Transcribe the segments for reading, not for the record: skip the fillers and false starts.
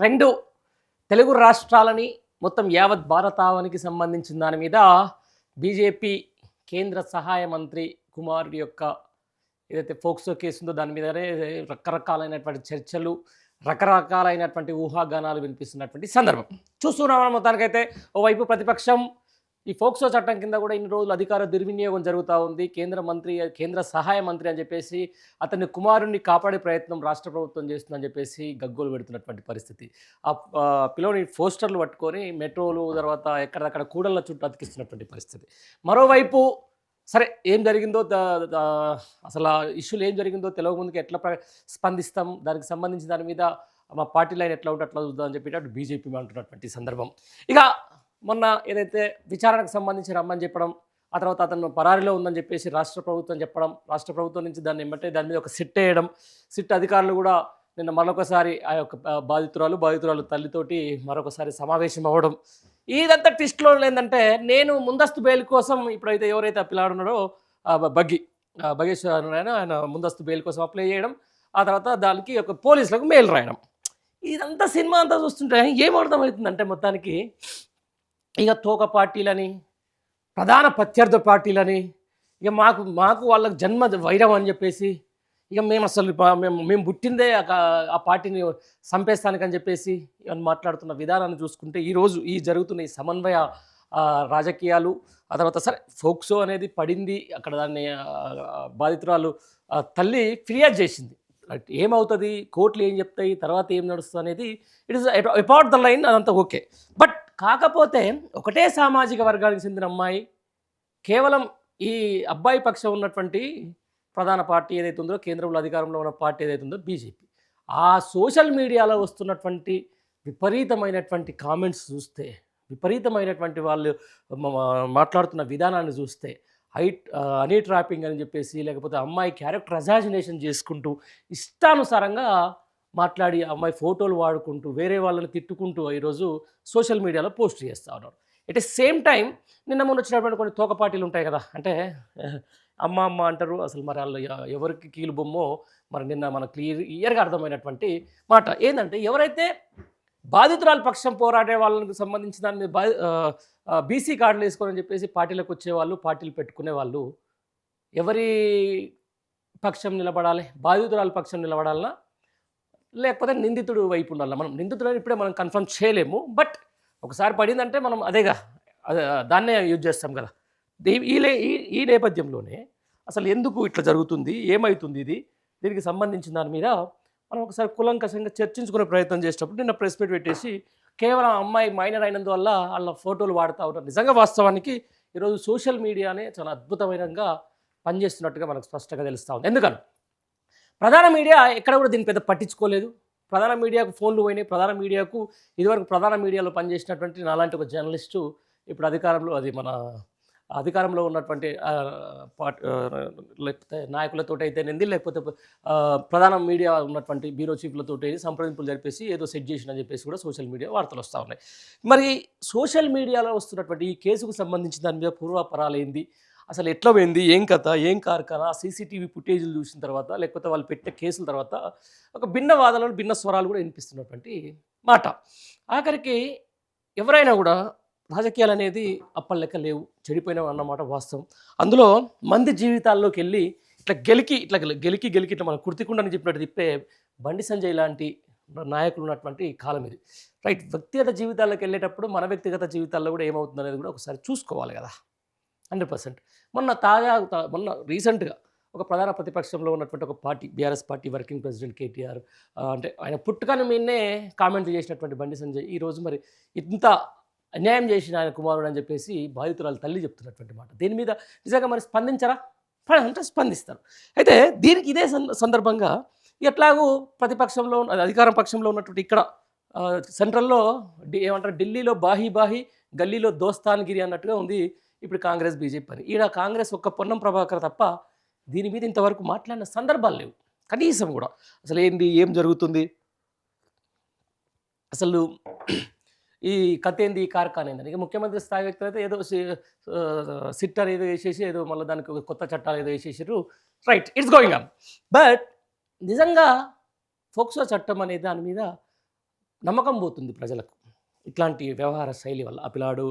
రెండు తెలుగు రాష్ట్రాలని మొత్తం యావత్ భారతావనికి సంబంధించిన దాని మీద బీజేపీ కేంద్ర సహాయ మంత్రి కుమారుడి యొక్క ఏదైతే ఫోక్సో కేసు ఉందో దాని మీదనే రకరకాలైనటువంటి చర్చలు, రకరకాలైనటువంటి ఊహాగానాలు వినిపిస్తున్నటువంటి సందర్భం చూస్తున్నాం. మొత్తానికైతే ఓవైపు ప్రతిపక్షం ఈ ఫోక్సో చట్టం కింద కూడా ఇన్ని రోజులు అధికార దుర్వినియోగం జరుగుతూ ఉంది. కేంద్ర సహాయ మంత్రి అని చెప్పేసి అతని కుమారుణ్ణి కాపాడే ప్రయత్నం రాష్ట్ర ప్రభుత్వం చేస్తుందని చెప్పేసి గగ్గోలు పెడుతున్నటువంటి పరిస్థితి. ఆ పిల్లోని పోస్టర్లు పట్టుకొని మెట్రోలు తర్వాత ఎక్కడక్కడ కూడళ్ళ చుట్టూ అతికిస్తున్నటువంటి పరిస్థితి. మరోవైపు సరే ఏం జరిగిందో అసలు ఆ ఇష్యూలు ఏం జరిగిందో తెలియక ముందుకు ఎట్లా స్పందిస్తాం, దానికి సంబంధించి దాని మీద మా పార్టీ లైన్ ఎట్లా ఉంటే అట్లా చూద్దాం అని చెప్పి అటు బీజేపీ అంటున్నటువంటి సందర్భం. ఇక మొన్న ఏదైతే విచారణకు సంబంధించి రమ్మని చెప్పడం, ఆ తర్వాత అతను పరారీలో ఉందని చెప్పేసి రాష్ట్ర ప్రభుత్వం చెప్పడం, రాష్ట్ర ప్రభుత్వం నుంచి దాన్ని ఏమంటే దాని మీద ఒక సిట్ వేయడం, సిట్ అధికారులు కూడా నిన్న మరొకసారి ఆ యొక్క బాధితురాలు తల్లితోటి మరొకసారి సమావేశం అవ్వడం, ఇదంతా ట్విస్ట్లో ఏంటంటే నేను ముందస్తు బెయిల్ కోసం ఇప్పుడైతే ఎవరైతే ఆ పిల్లాడున్నాడో బగేశ్వర్ ఆయన ముందస్తు బెయిల్ కోసం అప్లై చేయడం, ఆ తర్వాత దానికి ఒక పోలీసులకు మెయిల్ రాయడం, ఇదంతా సినిమా అంతా చూస్తుంటే ఏమర్థమవుతుందంటే మొత్తానికి ఇక తోక పార్టీలని, ప్రధాన ప్రత్యర్థి పార్టీలని, ఇక మాకు వాళ్ళకి జన్మ వైరం అని చెప్పేసి, ఇక మేము అసలు మేము పుట్టిందే ఆ పార్టీని చంపేస్తానికని చెప్పేసి ఇవన్నీ మాట్లాడుతున్న విధానాన్ని చూసుకుంటే ఈరోజు జరుగుతున్న ఈ సమన్వయ రాజకీయాలు, ఆ తర్వాత సరే ఫోక్సో అనేది పడింది అక్కడ, దాన్ని బాధితురాలు తల్లి ఫిర్యాదు చేసింది. ఏమవుతుంది, కోర్టులు ఏం చెప్తాయి, తర్వాత ఏం నడుస్తుంది అనేది it is about the line, అదంతా ఓకే. బట్ కాకపోతే ఒకటే సామాజిక వర్గానికి చెందిన అమ్మాయి, కేవలం ఈ అబ్బాయి పక్షం ఉన్నటువంటి ప్రధాన పార్టీ ఏదైతే ఉందో, కేంద్రంలో అధికారంలో ఉన్న పార్టీ ఏదైతే ఉందో బీజేపీ, ఆ సోషల్ మీడియాలో వస్తున్నటువంటి విపరీతమైనటువంటి కామెంట్స్ చూస్తే, విపరీతమైనటువంటి వాళ్ళు మాట్లాడుతున్న విధానాన్ని చూస్తే, హనీ ట్రాపింగ్ అని చెప్పేసి, లేకపోతే అమ్మాయి క్యారెక్టర్ అజాజినేషన్ చేసుకుంటూ ఇష్టానుసారంగా మాట్లాడి అమ్మాయి ఫోటోలు వాడుకుంటూ వేరే వాళ్ళని తిట్టుకుంటూ ఈరోజు సోషల్ మీడియాలో పోస్ట్ చేస్తూ ఉన్నారు. ఎట్ ద సేమ్ టైం నిన్న మొన్న వచ్చినటువంటి కొన్ని తోక పార్టీలు ఉంటాయి కదా, అంటే అమ్మ అంటారు, అసలు మరి వాళ్ళు ఎవరికి కీలు బొమ్మో మరి నిన్న మనకు క్లియర్గా అర్థమైనటువంటి మాట ఏంటంటే, ఎవరైతే బాధితురాల పక్షం పోరాడే వాళ్ళకి సంబంధించిన దాని మీద బీసీ కార్డులు వేసుకోవాలని చెప్పేసి పార్టీలకు వచ్చేవాళ్ళు, పార్టీలు పెట్టుకునే వాళ్ళు ఎవరి పక్షం నిలబడాలి, బాధితురాల పక్షం నిలబడాలన్నా లేకపోతే నిందితుడు వైపు ఉండాలి? మనం నిందితుడు ఇప్పుడే మనం కన్ఫర్మ్ చేయలేము, బట్ ఒకసారి పడిందంటే మనం అదేగా దాన్నే యూజ్ చేస్తాం కదా. ఈ నేపథ్యంలోనే అసలు ఎందుకు ఇట్లా జరుగుతుంది, ఏమవుతుంది, దీనికి సంబంధించిన దాని మీద మనం ఒకసారి కులంకషంగా చర్చించుకునే ప్రయత్నం చేసేటప్పుడు నిన్న ప్రెస్ మీట్ పెట్టేసి కేవలం అమ్మాయి మైనర్ అయినందువల్ల వాళ్ళ ఫోటోలు వాడుతూ ఉంటారు. నిజంగా వాస్తవానికి ఈరోజు సోషల్ మీడియానే చాలా అద్భుతమైనగా పనిచేస్తున్నట్టుగా మనకు స్పష్టంగా తెలుస్తూ ఉంది. ఎందుకని ప్రధాన మీడియా ఎక్కడ కూడా దీన్ని పెద్ద పట్టించుకోలేదు. ప్రధాన మీడియాకు ఫోన్లు పోయినాయి. ప్రధాన మీడియాకు ఇదివరకు ప్రధాన మీడియాలో పనిచేసినటువంటి నాలాంటి ఒక జర్నలిస్టు ఇప్పుడు అధికారంలో ఉన్నటువంటి లేకపోతే నాయకులతో అయితేనేది, లేకపోతే ప్రధాన మీడియా ఉన్నటువంటి బ్యూరో చీఫ్లతో సంప్రదింపులు జరిపేసి ఏదో సెట్ చేసిందని చెప్పేసి కూడా సోషల్ మీడియా వార్తలు వస్తూ ఉన్నాయి. మరి సోషల్ మీడియాలో వస్తున్నటువంటి ఈ కేసుకు సంబంధించి దాని మీద పూర్వాపరాలేంది, అసలు ఎట్లా పోయింది, ఏం కథ, ఏం కార్ఖానా, సీసీటీవీ ఫుటేజ్లు చూసిన తర్వాత, లేకపోతే వాళ్ళు పెట్టే కేసుల తర్వాత ఒక భిన్న వాదనలు, భిన్న స్వరాలు కూడా వినిపిస్తున్నటువంటి మాట. ఆఖరికి ఎవరైనా కూడా రాజకీయాలు అనేది అప్పటి లెక్క లేవు, చెడిపోయినావు అన్నమాట వాస్తవం. అందులో మంది జీవితాల్లోకి వెళ్ళి ఇట్లా గెలికి ఇట్లా మనం కుర్తికుండని చెప్పినట్టు తిప్పే బండి సంజయ్ లాంటి నాయకులు ఉన్నటువంటి కాలం ఇది. రైట్, వ్యక్తిగత జీవితాల్లోకి వెళ్ళేటప్పుడు మన వ్యక్తిగత జీవితాల్లో కూడా ఏమవుతుంది అనేది కూడా ఒకసారి చూసుకోవాలి కదా. 100%. మొన్న రీసెంట్గా ఒక ప్రధాన ప్రతిపక్షంలో ఉన్నటువంటి ఒక party, BRS party working president KTR, అంటే ఆయన పుట్టుకని మీదనే కామెంట్లు చేసినటువంటి బండి సంజయ్ ఈరోజు మరి ఇంత అన్యాయం చేసిన ఆయన కుమారుడు అని చెప్పేసి బాధితురాలు తల్లి చెప్తున్నటువంటి మాట. దీని మీద నిజంగా మరి స్పందించరా అంటే స్పందిస్తారు. అయితే దీనికి ఇదే సందర్భంగా ఎట్లాగూ ప్రతిపక్షంలో అధికార పక్షంలో ఉన్నటువంటి ఇక్కడ సెంట్రల్లో ఏమంటారు, ఢిల్లీలో బాహి గల్లీలో దోస్తాన్గిరి అన్నట్టుగా ఉంది ఇప్పుడు కాంగ్రెస్ బీజేపీ పని. ఈడ కాంగ్రెస్ ఒక్క పొన్నం ప్రభాకర్ తప్ప దీని మీద ఇంతవరకు మాట్లాడిన సందర్భాలు లేవు కనీసం కూడా. అసలు ఏం జరుగుతుంది, అసలు ఈ కథ ఏంది, ఈ కార్ఖానా ఏందని. ఇక ముఖ్యమంత్రి స్థాయి వ్యక్తులు అయితే ఏదో సిట్టర్ ఏదో వేసేసి ఏదో మళ్ళీ దానికి కొత్త చట్టాలు ఏదో వేసేసారు. Right, it's going on. But నిజంగా ఫోక్సో చట్టం అనే దాని మీద నమ్మకం పోతుంది ప్రజలకు. ఇట్లాంటి వ్యవహార శైలి వల్ల. ఆ పిల్లాడు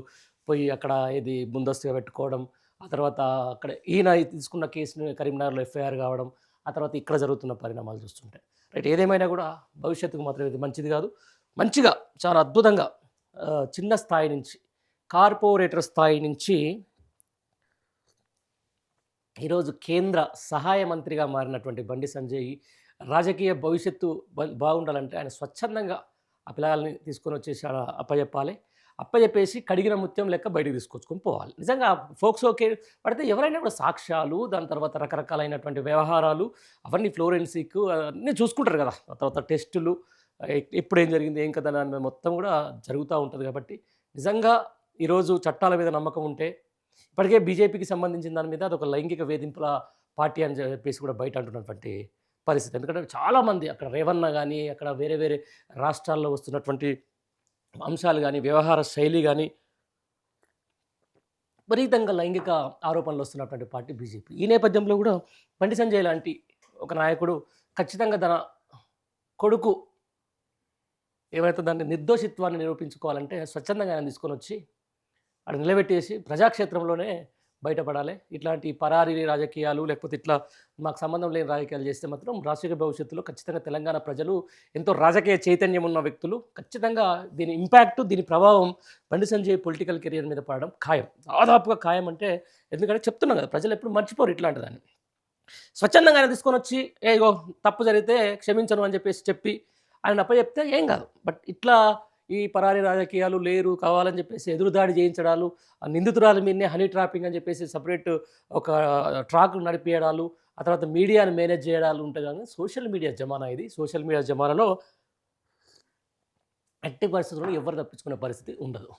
పోయి అక్కడ ఏది ముందస్తుగా పెట్టుకోవడం, ఆ తర్వాత అక్కడ ఈయన తీసుకున్న కేసుని కరీంనగర్‌లో ఎఫ్ఐఆర్ కావడం, ఆ తర్వాత ఇక్కడ జరుగుతున్న పరిణామాలు చూస్తుంటే. రైట్ ఏదేమైనా కూడా భవిష్యత్తుకు మాత్రం ఇది మంచిది కాదు. మంచిగా చాలా అద్భుతంగా చిన్న స్థాయి నుంచి, కార్పొరేటర్ స్థాయి నుంచి ఈరోజు కేంద్ర సహాయ మంత్రిగా మారినటువంటి బండి సంజయ్ రాజకీయ భవిష్యత్తు బాగుండాలంటే ఆయన స్వచ్ఛందంగా ఆ పిల్లల్ని తీసుకొని వచ్చేసి ఆడ అప్పజెప్పాలి. అప్పజెప్పేసి కడిగిన ముత్యం లెక్క బయటికి తీసుకొచ్చుకొని పోవాలి. నిజంగా ఫోక్సోకే పడితే ఎవరైనా కూడా సాక్ష్యాలు, దాని తర్వాత రకరకాలైనటువంటి వ్యవహారాలు అవన్నీ ఫ్లోరెన్సిక్ అన్నీ చూసుకుంటారు కదా! ఆ తర్వాత టెస్టులు ఎప్పుడేం జరిగింది, ఏం కథ దాని మీద మొత్తం కూడా జరుగుతూ ఉంటది కాబట్టి నిజంగా ఈరోజు చట్టాల మీద నమ్మకం ఉంటే ఇప్పటికే బీజేపీకి సంబంధించిన దాని మీద అదొక లైంగిక వేధింపుల పార్టీ అని చెప్పేసి కూడా బయట అంటున్నటువంటి పరిస్థితి. ఎందుకంటే చాలామంది అక్కడ రేవన్న గానీ, అక్కడ వేరే వేరే రాష్ట్రాల్లో వస్తున్నటువంటి అంశాలు గానీ, వ్యవహార శైలి గానీ, విపరీతంగా లైంగిక ఆరోపణలు వస్తున్నటువంటి పార్టీ బీజేపీ. ఈ నేపథ్యంలో కూడా బండి సంజయ్ లాంటి ఒక నాయకుడు ఖచ్చితంగా తన కొడుకు ఏవైతే దాన్ని నిర్దోషిత్వాన్ని నిరూపించుకోవాలంటే స్వచ్ఛందంగా ఆయన తీసుకొనొచ్చి ఆడ నిలబెట్టేసి ప్రజాక్షేత్రంలోనే బయటపడాలి. ఇట్లాంటి పరారీ రాజకీయాలు లేకపోతే ఇట్లా మాకు సంబంధం లేని రాజకీయాలు చేస్తే మాత్రం రాష్ట్రీయ భవిష్యత్తులో ఖచ్చితంగా తెలంగాణ ప్రజలు ఎంతో రాజకీయ చైతన్యం ఉన్న వ్యక్తులు ఖచ్చితంగా దీని ఇంపాక్ట్, దీని ప్రభావం బండి సంజయ్ పొలిటికల్ కెరియర్ మీద పడడం ఖాయం. దాదాపుగా ఖాయం అంటే ఎందుకంటే చెప్తున్నాం కదా, ప్రజలు ఎప్పుడు మర్చిపోరు ఇట్లాంటి దాన్ని. స్వచ్ఛందంగా ఆయన తీసుకొనొచ్చి ఇగో తప్పు జరిగితే క్షమించను అని చెప్పి ఆయన అప్పచెప్తే ఏం కాదు. బట్ ఇట్లా ఈ పరారీ రాజకీయాలు లేరు కావాలని చెప్పేసి ఎదురుదాడి చేయించడాలు, ఆ నిందితురాలు మీదనే హనీ ట్రాపింగ్ అని చెప్పేసి సెపరేట్ ఒక ట్రాక్ నడిపియడాలు, ఆ తర్వాత మీడియాని మేనేజ్ చేయడాలు ఉంటాయి. కానీ సోషల్ మీడియా జమానా ఇది. సోషల్ మీడియా జమానాలో ఎట్టి పరిస్థితుల్లో ఎవరు తప్పించుకునే పరిస్థితి ఉండదు.